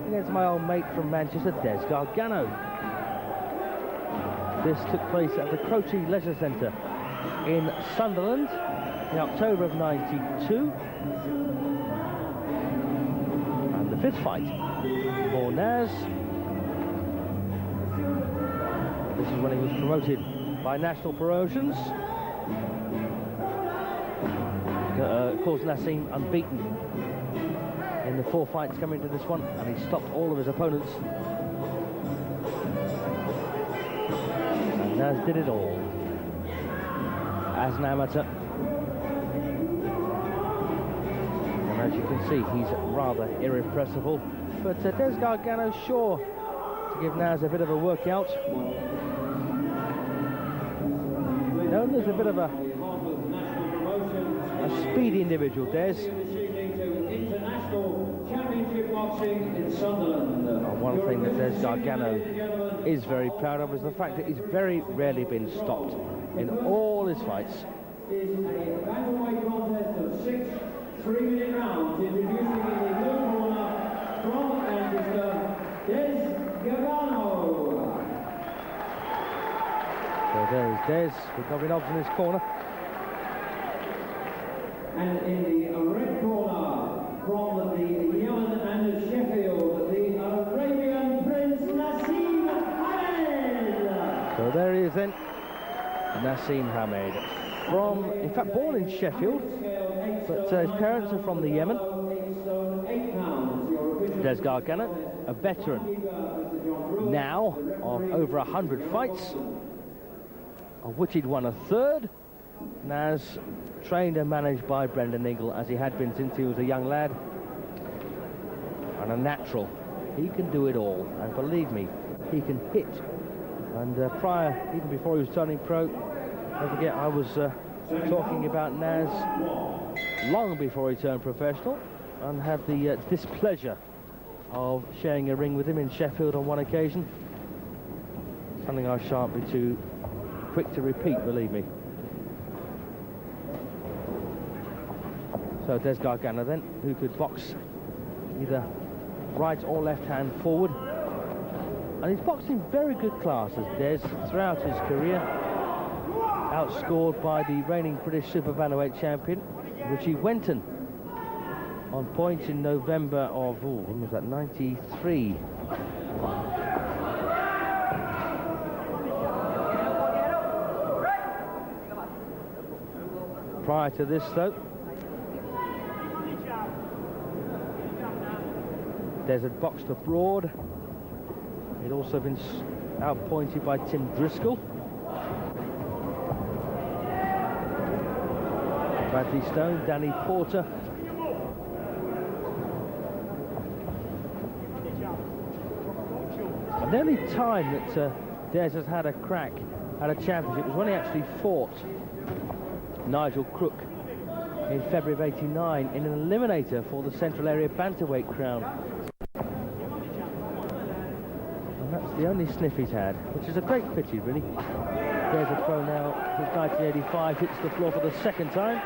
against my old mate from Manchester, Des Gargano. This took place at the Croce Leisure Centre in Sunderland in October of '92. And the fifth fight for Naz. This is when he was promoted by National Promotions. Of course, Naseem unbeaten in the 4 fights coming to this one, and he stopped all of his opponents. And Naz did it all as an amateur. And as you can see, he's rather irrepressible. But Des Gargano's sure to give Naz a bit of a workout. Known as a bit of a speedy individual, Des. One thing that Des Gargano is very proud of is the fact that he's very rarely been stopped in all his fights. Is a bantamweight contest of 6 3-minute rounds, introducing in the blue corner from Manchester, Des Gargano. So there's Des with Novinov in his corner. And in the red corner from the Yemen and Sheffield, the Arabian Prince Naseem Hamed. So there he is then, Naseem Hamed. From, in fact, born in Sheffield, but his parents are from the Yemen. Des Gargano, a veteran now of over 100 fights, of which he'd won a third. Naz, trained and managed by Brendan Ingle, as he had been since he was a young lad, and a natural. He can do it all, and believe me, he can hit. And prior, even before he was turning pro, don't forget, I was talking about Naz long before he turned professional, and had the displeasure of sharing a ring with him in Sheffield on one occasion. Something I shan't be too quick to repeat, believe me. So Des Gargano then, who could box either right or left hand forward. And he's boxed in very good classes, Des, throughout his career. Outscored by the reigning British super bantamweight champion, Richie Wenton, on points in November of, when was that, '93. Prior to this, though, Des had boxed abroad. He'd also been outpointed by Tim Driscoll. Bradley Stone, Danny Porter. And the only time that Des has had a crack at a championship was when he actually fought Nigel Crook in February of '89 in an eliminator for the Central Area Bantamweight crown. And that's the only sniff he's had, which is a great pity, really. There's a pro now since 1985, hits the floor for the second time.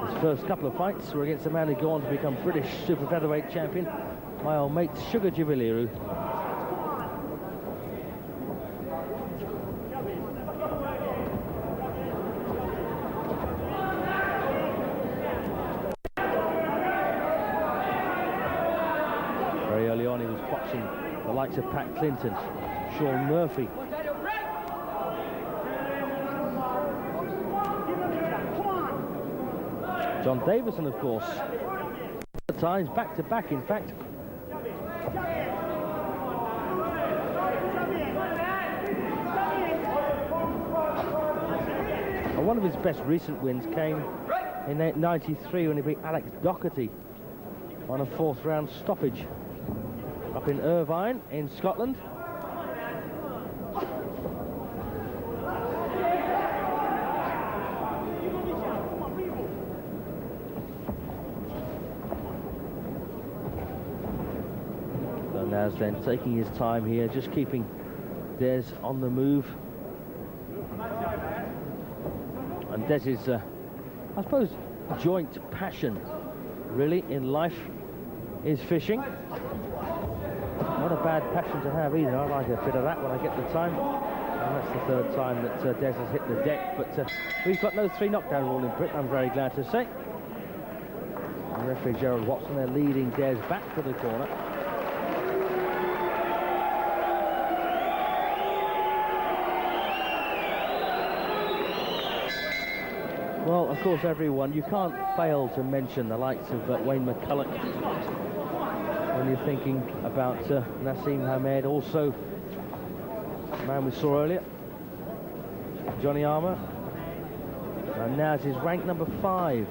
His first couple of fights were against the man who'd go on to become British super featherweight champion, my old mate Sugar Jubiliru. Very early on he was boxing the likes of Pat Clinton, Sean Murphy. John Davison, of course. At times, back to back, in fact. And one of his best recent wins came in '93 when he beat Alex Doherty on a 4th round stoppage up in Irvine in Scotland. So Naz then taking his time here, just keeping Des on the move. And Des's, I suppose, joint passion really, in life is fishing. Not a bad passion to have either. I like a bit of that when I get the time. And that's the third time that Des has hit the deck. But we've got no 3 knockdown rule in Britain, I'm very glad to say. And referee Gerald Watson, they're leading Des back to the corner. Well, of course, everyone, you can't fail to mention the likes of Wayne McCulloch when you're thinking about Naseem Hamed. Also, the man we saw earlier, Johnny Armour. And Naz is ranked number 5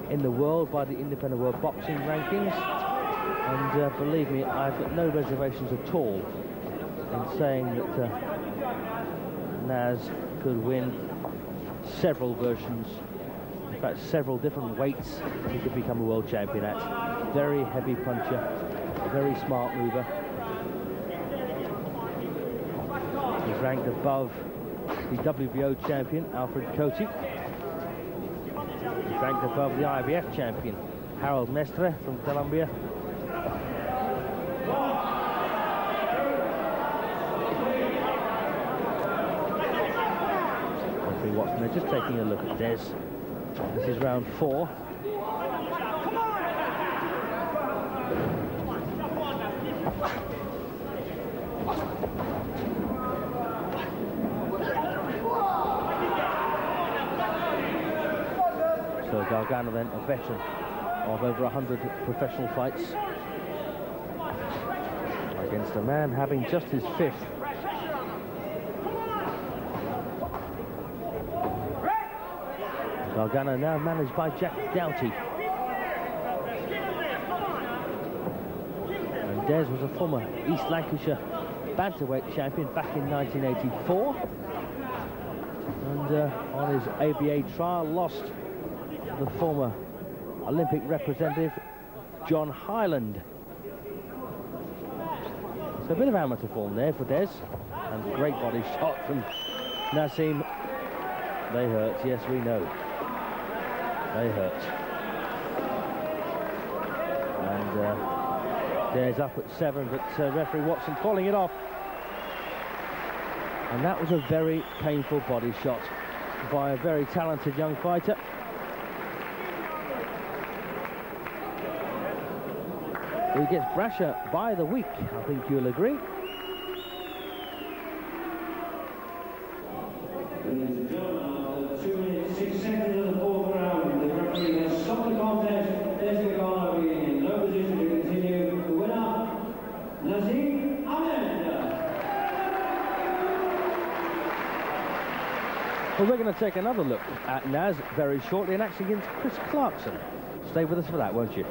in the world by the Independent World Boxing Rankings. And believe me, I've got no reservations at all in saying that Naz could win several versions, in fact several different weights he could become a world champion at. Very heavy puncher, a very smart mover. He's ranked above the WBO champion Alfred Cote. He's ranked above the IBF champion Harold Mestre from Colombia. Watson, they're just taking a look at Des. This is round 4. So Gargano then, a veteran of over 100 professional fights, against a man having just his 5th. Gargano now managed by Jack Doughty. And Des was a former East Lancashire bantamweight champion back in 1984. And on his ABA trial, lost the former Olympic representative, John Hyland. So a bit of amateur form there for Des. And great body shot from Naseem. They hurt, yes, we know. They hurt. And Des up at 7, but referee Watson calling it off. And that was a very painful body shot by a very talented young fighter. He gets brasher by the week, I think you'll agree. Ladies and gentlemen, 2 minutes 6 seconds of the 4th round, the referee has stopped the contest. Des Gargano being in no position to continue. The winner, Naseem Hamed. Well, we're going to take another look at Naz very shortly, and actually against Chris Clarkson. Stay with us for that, won't you?